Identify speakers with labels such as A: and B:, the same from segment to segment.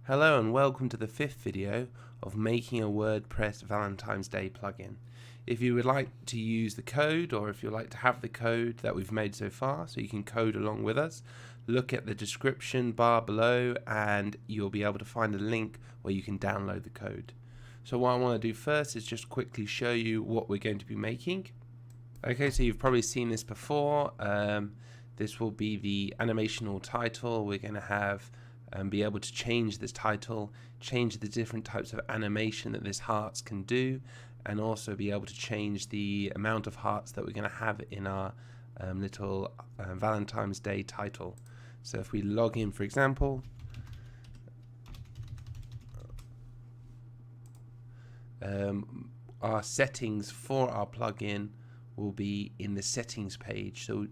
A: Hello and welcome to the fifth video of making a WordPress Valentine's Day plugin. If you would like to use the code, or if you'd like to have the code that we've made so far so you can code along with us, look at the description bar below and you'll be able to find a link where you can download the code. So what I want to do first is just quickly show you what we're going to be making. Okay, so you've probably seen this before. This will be the animational title. We're going to have be able to change this title, change the different types of animation that this hearts can do, and also be able to change the amount of hearts that we're going to have in our little Valentine's Day title. So if we log in, for example, our settings for our plugin will be in the settings page. So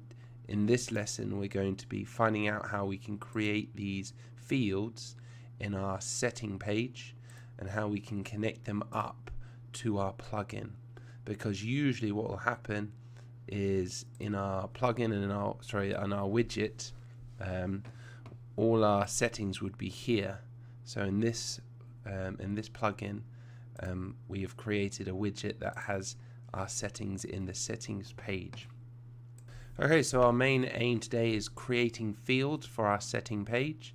A: in this lesson we're going to be finding out how we can create these fields in our setting page and how we can connect them up to our plugin, because usually what will happen is in our plugin and in our widget, all our settings would be here. So in this plugin we have created a widget that has our settings in the settings page. Okay, so our main aim today is creating fields for our setting page.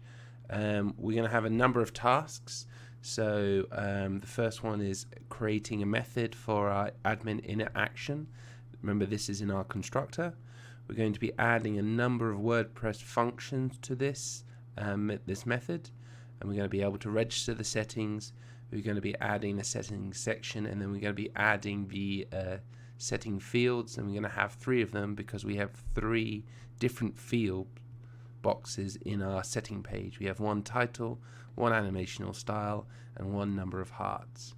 A: We're going to have a number of tasks. So the first one is creating a method for our admin inner action. Remember, this is in our constructor. We're going to be adding a number of WordPress functions to this method, and we're going to be able to register the settings. We're going to be adding the settings section, and then we're going to be adding the setting fields, and we're going to have 3 of them because we have 3 different field boxes in our setting page. We have 1 title, 1 animational style, and 1 number of hearts.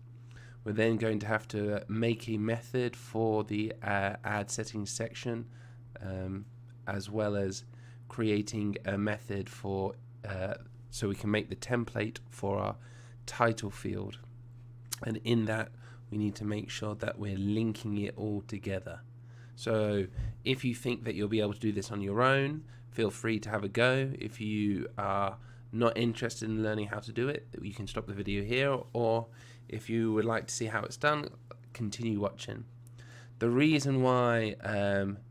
A: We're then going to have to make a method for the add settings section, as well as creating a method for so we can make the template for our title field, and in that we need to make sure that we're linking it all together. So if you think that you'll be able to do this on your own, feel free to have a go. If you are not interested in learning how to do it, you can stop the video here, or if you would like to see how it's done, continue watching. The reason why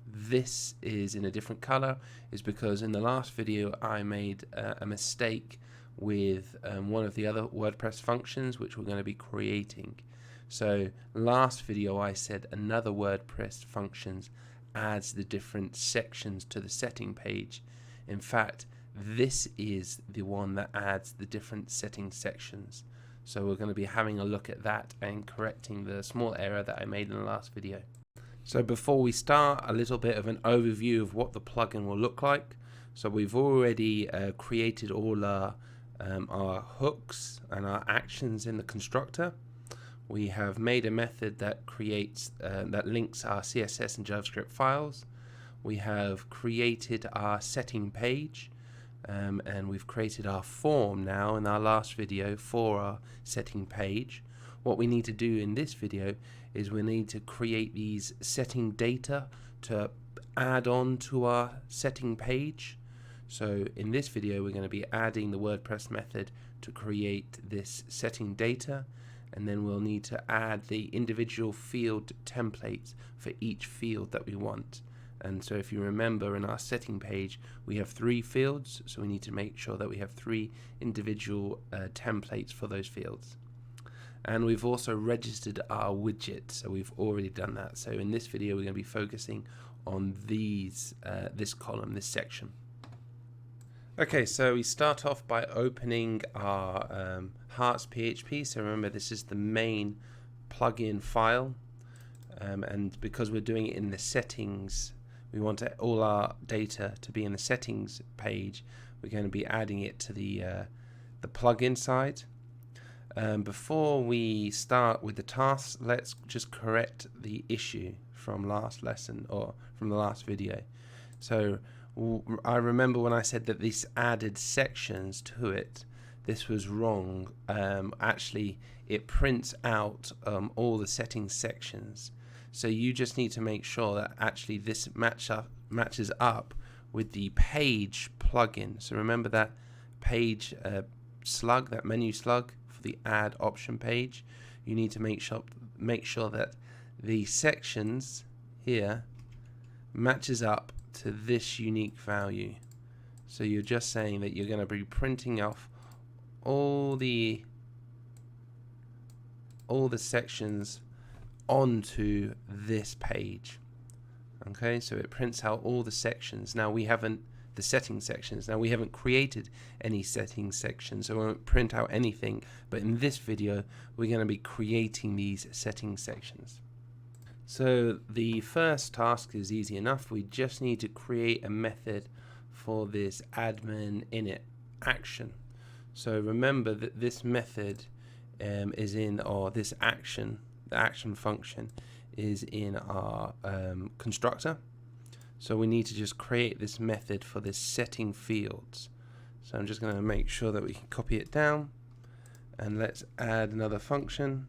A: this is in a different color is because in the last video I made a mistake with one of the other WordPress functions which we're going to be creating. So last video I said another WordPress functions adds the different sections to the setting page. In fact, this is the one that adds the different setting sections. So we're going to be having a look at that and correcting the small error that I made in the last video. So before we start, a little bit of an overview of what the plugin will look like. So we've already created all our hooks and our actions in the constructor. We have made a method that creates that links our CSS and JavaScript files. We have created our setting page, and we've created our form now in our last video for our setting page. What we need to do in this video is we need to create these setting data to add on to our setting page. So in this video we're going to be adding the WordPress method to create this setting data, and then we'll need to add the individual field templates for each field that we want. And so if you remember, in our setting page we have 3 fields, so we need to make sure that we have 3 individual templates for those fields. And we've also registered our widget, so we've already done that. So in this video we're going to be focusing on these this column, this section. Okay, so we start off by opening our hearts PHP. So remember, this is the main plugin file, and because we're doing it in the settings, we want all our data to be in the settings page. We're going to be adding it to the plugin side. Before we start with the tasks, let's just correct the issue from last lesson, or from the last video. So I remember when I said that this added sections to it, this was wrong. Actually, it prints out all the settings sections. So you just need to make sure that actually this matches up with the page plugin. So remember that page slug, that menu slug for the add option page, you need to make sure that the sections here matches up to this unique value. So you're just saying that you're going to be printing off all the sections onto this page. Okay, so it prints out all the sections. Now we haven't the setting sections. Now we haven't created any setting sections, so it won't print out anything, but in this video we're going to be creating these setting sections. So the first task is easy enough. We just need to create a method for this admin init action. So remember that this method is in, or this action, the action function is in our constructor. So we need to just create this method for this setting fields. So I'm just going to make sure that we can copy it down, and let's add another function,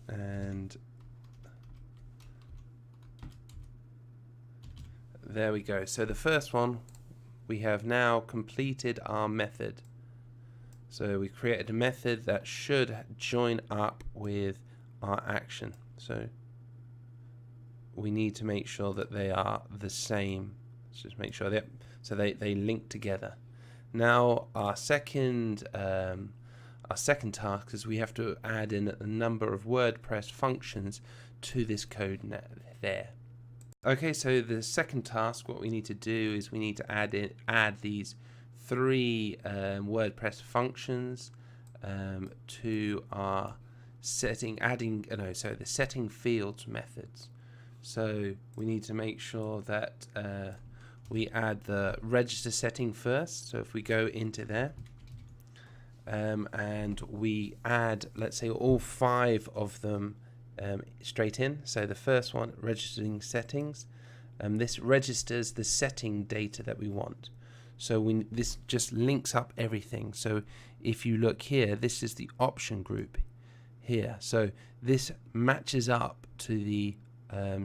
A: and there we go. So the first one, we have now completed our method. So we created a method that should join up with our action. So we need to make sure that they are the same. Let's just make sure that they link together. Now our second task is we have to add in a number of WordPress functions to this code there. Okay, so the second task, what we need to do is we need to add these 3 WordPress functions to our the setting fields methods. So we need to make sure that we add the register setting first. So if we go into there and we add, let's say, all 5 of them straight in. So the first one, registering settings, this registers the setting data that we want. So this just links up everything. So if you look here, this is the option group here. So this matches up to the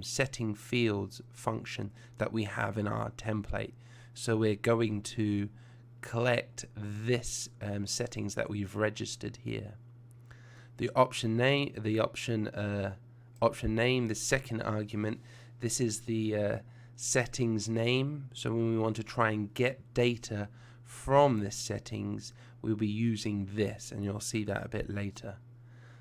A: setting fields function that we have in our template. So we're going to collect this settings that we've registered here. The option name, the second argument, this is the settings name. So when we want to try and get data from this settings, we'll be using this, and you'll see that a bit later.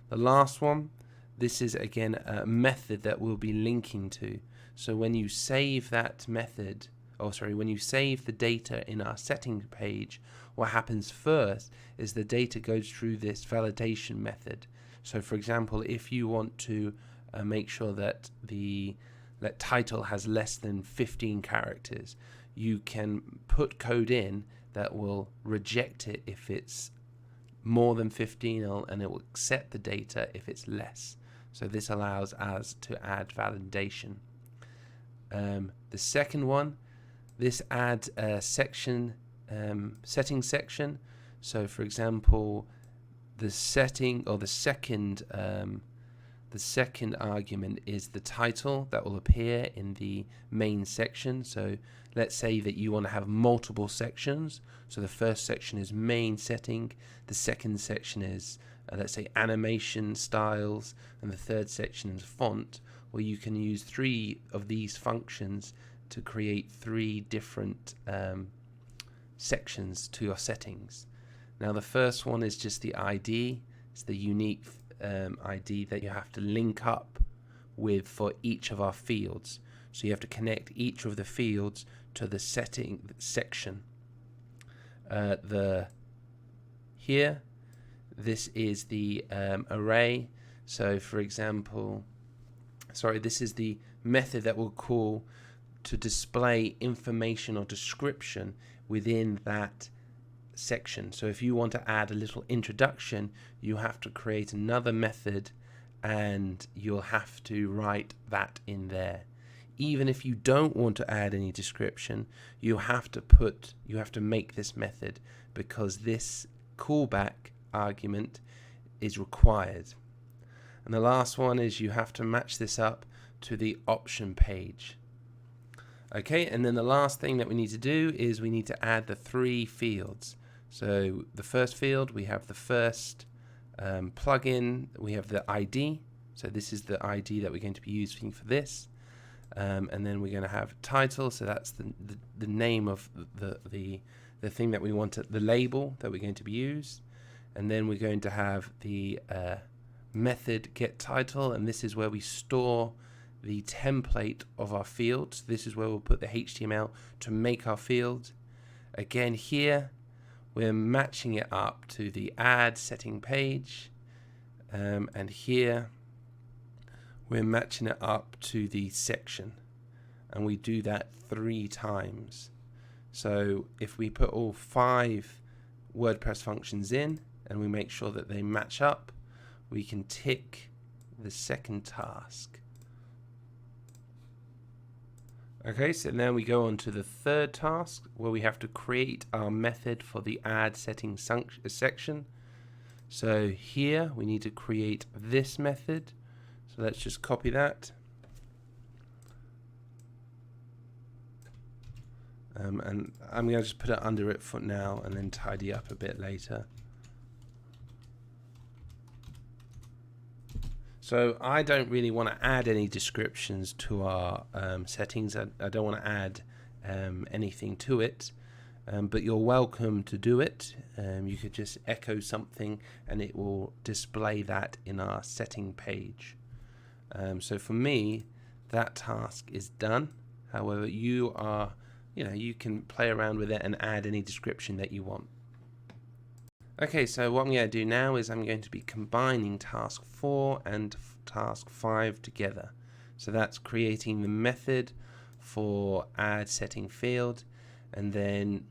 A: The last one, this is again a method that we'll be linking to. So when you save that method, when you save the data in our settings page, what happens first is the data goes through this validation method. So for example, if you want to make sure that the title has less than 15 characters, you can put code in that will reject it if it's more than 15, and it will accept the data if it's less. So this allows us to add validation. The second one, this adds a section, setting section. So for example, the setting, or the second argument is the title that will appear in the main section. So let's say that you want to have multiple sections. So the first section is main setting, the second section is let's say animation styles, and the third section is font. Well, you can use 3 of these functions to create 3 different sections to your settings. Now the first one is just the ID. It's the unique ID that you have to link up with for each of our fields. So you have to connect each of the fields to the setting section. Here, this is the array. So for example, this is the method that we'll call to display information or description within that section. So if you want to add a little introduction, you have to create another method, and you'll have to write that in there. Even if you don't want to add any description, you have to make this method, because this callback argument is required. And the last one is you have to match this up to the option page. Okay, and then the last thing that we need to do is we need to add the 3 fields. So the first field, we have the first plugin, we have the ID. So this is the ID that we're going to be using for this. And then we're going to have title, so that's the name of the thing that we want, the label that we're going to be used. And then we're going to have the method get title, and this is where we store the template of our fields. This is where we'll put the HTML to make our field. Again, here we're matching it up to the add setting page, and here we're matching it up to the section, and we do that 3 times. So if we put all 5 WordPress functions in and we make sure that they match up, we can tick the second task. Okay, so now we go on to the third task, where we have to create our method for the add setting section. So here we need to create this method. So let's just copy that. And I'm going to just put it under it for now and then tidy up a bit later. So I don't really want to add any descriptions to our settings. I don't want to add anything to it, but you're welcome to do it. You could just echo something and it will display that in our setting page. So for me, that task is done. However, you can play around with it and add any description that you want. Okay, so what I'm going to do now is I'm going to be combining task 4 and task 5 together. So that's creating the method for add setting field, and then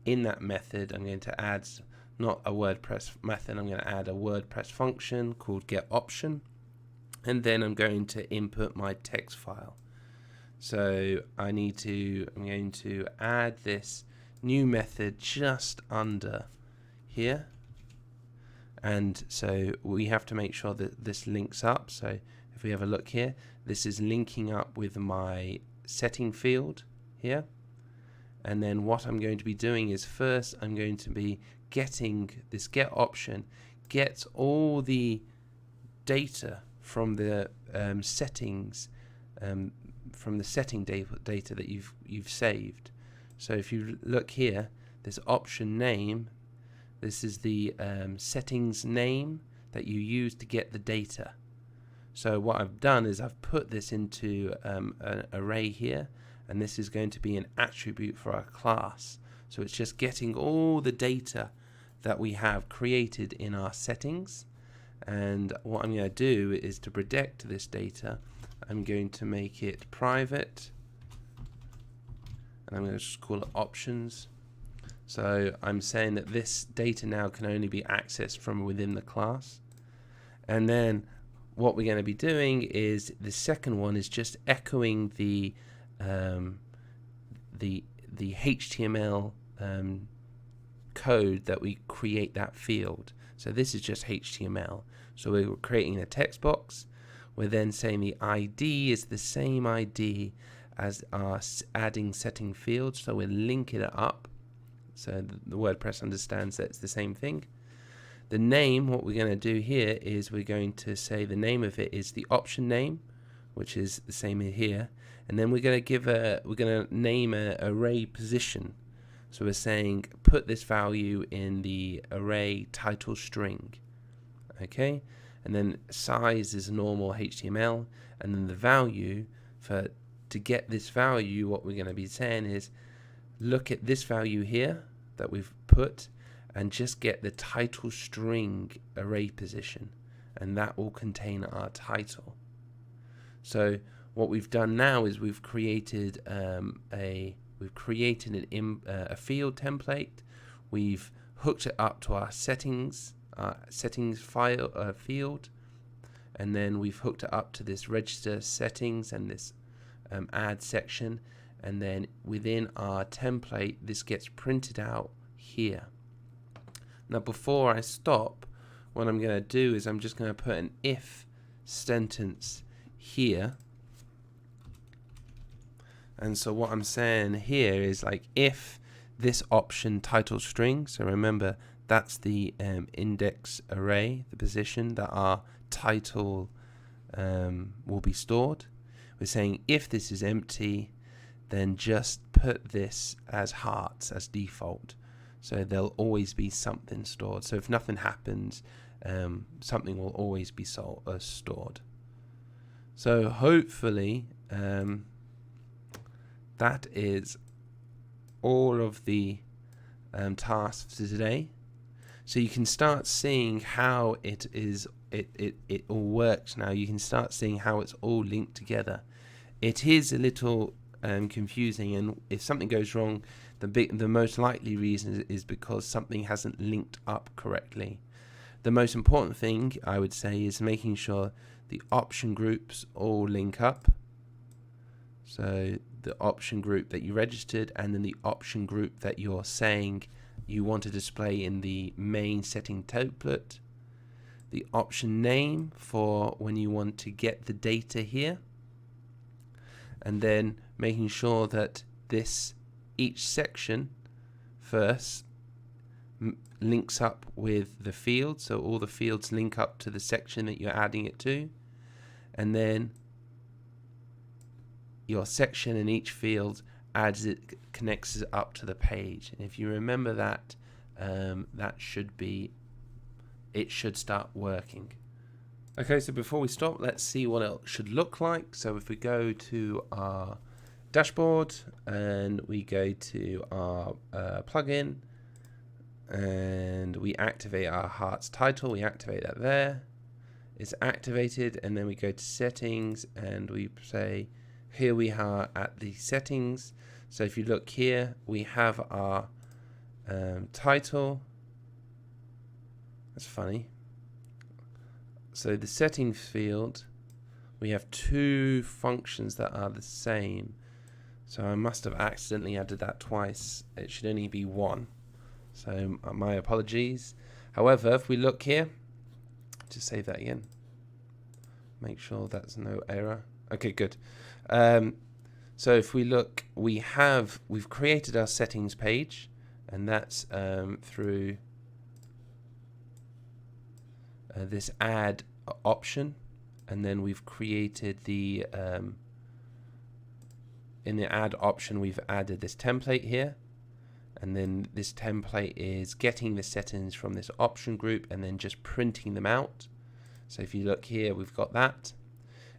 A: in that method I'm going to add not a WordPress method, I'm going to add a WordPress function called getOption, and then I'm going to input my text file. So I'm going to add this new method just under here, and so we have to make sure that this links up. So if we have a look here, this is linking up with my setting field here, and then what I'm going to be doing is first I'm going to be getting this get option gets all the data from the settings, from the setting data that you've saved. So if you look here, this option name, this is the settings name that you use to get the data. So what I've done is I've put this into an array here, and this is going to be an attribute for our class. So it's just getting all the data that we have created in our settings. And what I'm going to do is to protect this data, I'm going to make it private, and I'm going to just call it options. So I'm saying that this data now can only be accessed from within the class. And then what we're going to be doing is the second one is just echoing the HTML code that we create that field. So this is just HTML. So we're creating a text box. We're then saying the ID is the same ID as our adding setting field. So we're linking it up, so the WordPress understands that it's the same thing. The name, what we're going to do here is we're going to say the name of it is the option name, which is the same here, and then we're going to name an array position. So we're saying put this value in the array title string. Okay, and then size is normal HTML, and then the value to get this value, what we're going to be saying is look at this value here that we've put and just get the title string array position, and that will contain our title. So what we've done now is we've created a field template. We've hooked it up to our settings file field, and then we've hooked it up to this register settings and this add section, and then within our template this gets printed out here. Now before I stop, what I'm going to do is I'm just going to put an if sentence here, and so what I'm saying here is like if this option title string. So remember, that's the index array, the position that our title will be stored. We're saying if this is empty, then just put this as hearts as default. So there'll always be something stored. So if nothing happens, something will always be stored. So hopefully that is all of the tasks for today. So you can start seeing how it all works now. You can start seeing how it's all linked together. It is a little confusing, and if something goes wrong, the most likely reason is because something hasn't linked up correctly. The most important thing, I would say, is making sure the option groups all link up. So the option group that you registered, and then the option group that you're saying you want to display in the main setting template. The option name for when you want to get the data here. And then making sure that each section first links up with the field, so all the fields link up to the section that you're adding it to, and then your section in each field connects it up to the page. And if you remember that, it should start working. Okay, so before we stop, let's see what it should look like. So if we go to our dashboard and we go to our plugin and we activate our hearts title, we activate that there. It's activated, and then we go to settings and we say, here we are at the settings. So if you look here, we have our title. That's funny. So the settings field, we have two functions that are the same. So I must have accidentally added that twice. It should only be one. So my apologies. However, if we look here, just save that again. Make sure that's no error. Okay, good. So if we look, we've created our settings page, and that's through this add option, and then we've created the in the add option we've added this template here, and then this template is getting the settings from this option group and then just printing them out. So if you look here, we've got that,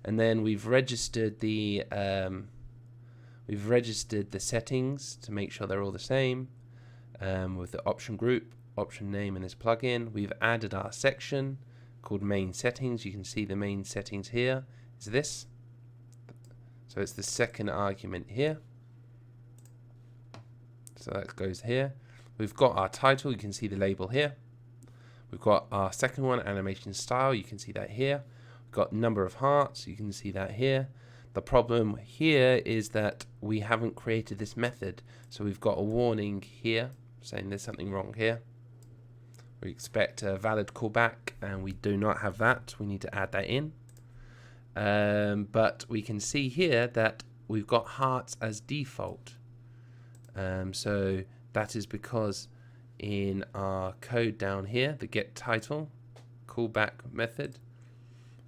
A: and then we've registered the settings to make sure they're all the same with the option group, option name in this plugin. We've added our section called main settings. You can see the main settings here is this. So it's the second argument here. So that goes here. We've got our title. You can see the label here. We've got our second one, animation style. You can see that here. We've got number of hearts. You can see that here. The problem here is that we haven't created this method. So we've got a warning here saying there's something wrong here. We expect a valid callback, and we do not have that. We need to add that in. But we can see here that we've got hearts as default. So that is because in our code down here, the get title callback method,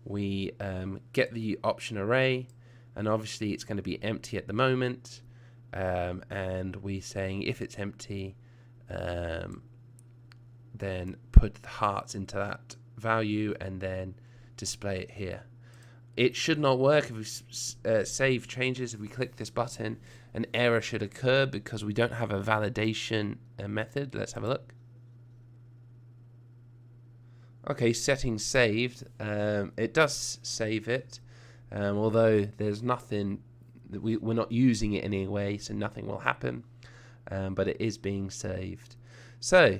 A: we get the option array, and obviously it's going to be empty at the moment. And we're saying if it's empty, then put the hearts into that value and then display it here. It should not work if we save changes. If we click this button, an error should occur because we don't have a validation method. Let's have a look. Okay, settings saved. It does save it, although there's nothing, we're not using it anyway, so nothing will happen, but it is being saved. So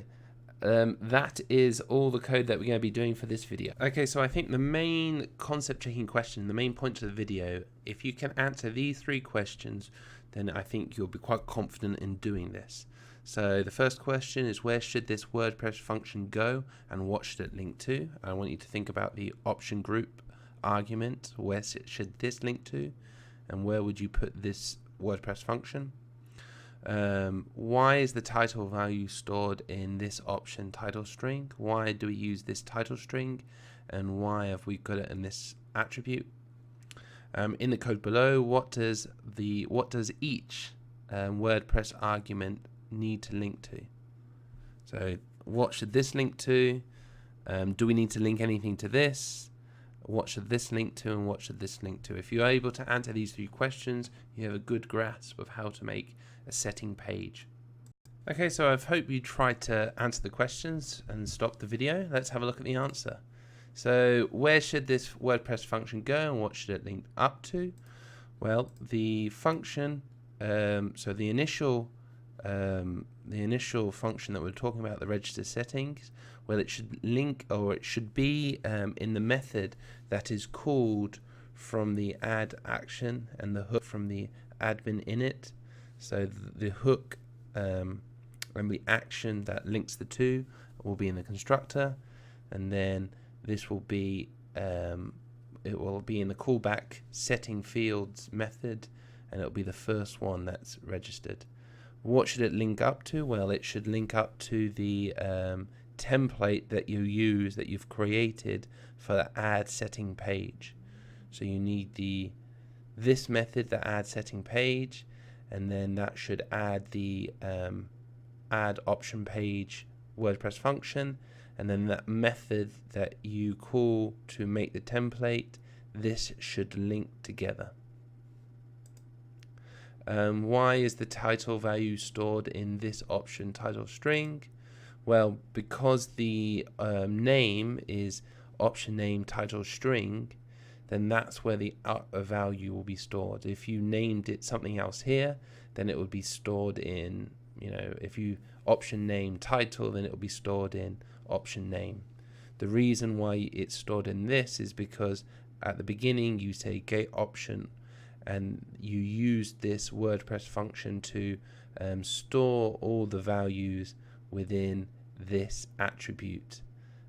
A: that is all the code that we're going to be doing for this video. Okay, so I think the main concept checking question, the main point of the video, if you can answer these three questions, then I think you'll be quite confident in doing this. So the first question is, where should this WordPress function go and what should it link to? I want you to think about the option group argument. Where should this link to, and where would you put this WordPress function? Why is the title value stored in this option title string? Why do we use this title string, and why have we got it in this attribute? In the code below, what does each WordPress argument need to link to? So what should this link to? Do we need to link anything to this? What should this link to, and what should this link to? If you're able to answer these 3 questions, you have a good grasp of how to make a setting page. Okay, so I hope you tried to answer the questions and stop the video. Let's have a look at the answer. So where should this WordPress function go, and what should it link up to? Well, the function, so the initial function that we're talking about, the register settings, well, it should link, or it should be in the method that is called from the add action and the hook from the admin init. So the hook and the action that links the two will be in the constructor, and then this will be it will be in the callback setting fields method, and it'll be the first one that's registered. What should it link up to? Well, it should link up to the template that you use, that you've created for the add setting page. So you need this method, the add setting page, and then that should add the add option page WordPress function, and then that method that you call to make the template, this should link together. Why is the title value stored in this option title string? Well, because the name is option name title string, then that's where the value will be stored. If you named it something else here, then it would be stored in, if you option name title, then it will be stored in option name. The reason why it's stored in this is because at the beginning you say get option, and you use this WordPress function to store all the values within this attribute,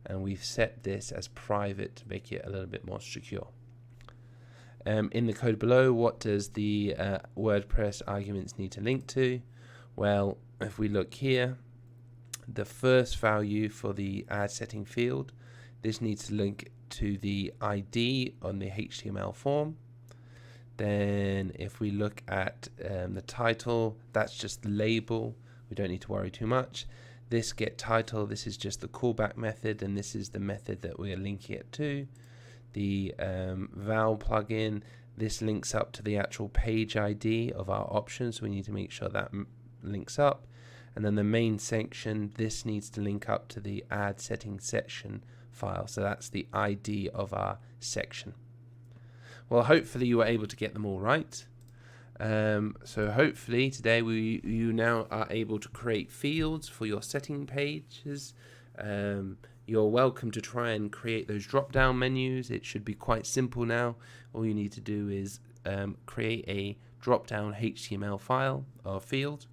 A: and we've set this as private to make it a little bit more secure. In the code below, what does the WordPress arguments need to link to? Well, if we look here, the first value for the add setting field, this needs to link to the ID on the HTML form. Then if we look at the title, that's just the label. We don't need to worry too much. This get title, this is just the callback method, and this is the method that we're linking it to. The Val plugin, this links up to the actual page ID of our options, so we need to make sure that links up. And then the main section, this needs to link up to the add settings section file, so that's the ID of our section. Well, hopefully you were able to get them all right. So hopefully today you now are able to create fields for your setting pages. You're welcome to try and create those drop-down menus. It should be quite simple now. All you need to do is create a drop-down HTML file or field.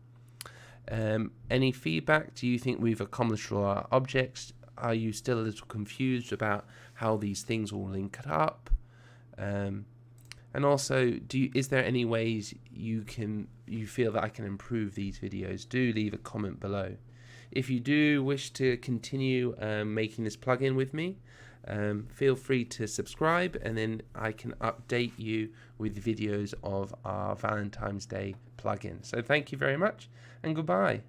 A: Any feedback? Do you think we've accomplished all our objects? Are you still a little confused about how these things all link up? And also, is there any ways you feel that I can improve these videos? Do leave a comment below. If you do wish to continue making this plugin with me, feel free to subscribe, and then I can update you with videos of our Valentine's Day plugin. So thank you very much, and goodbye.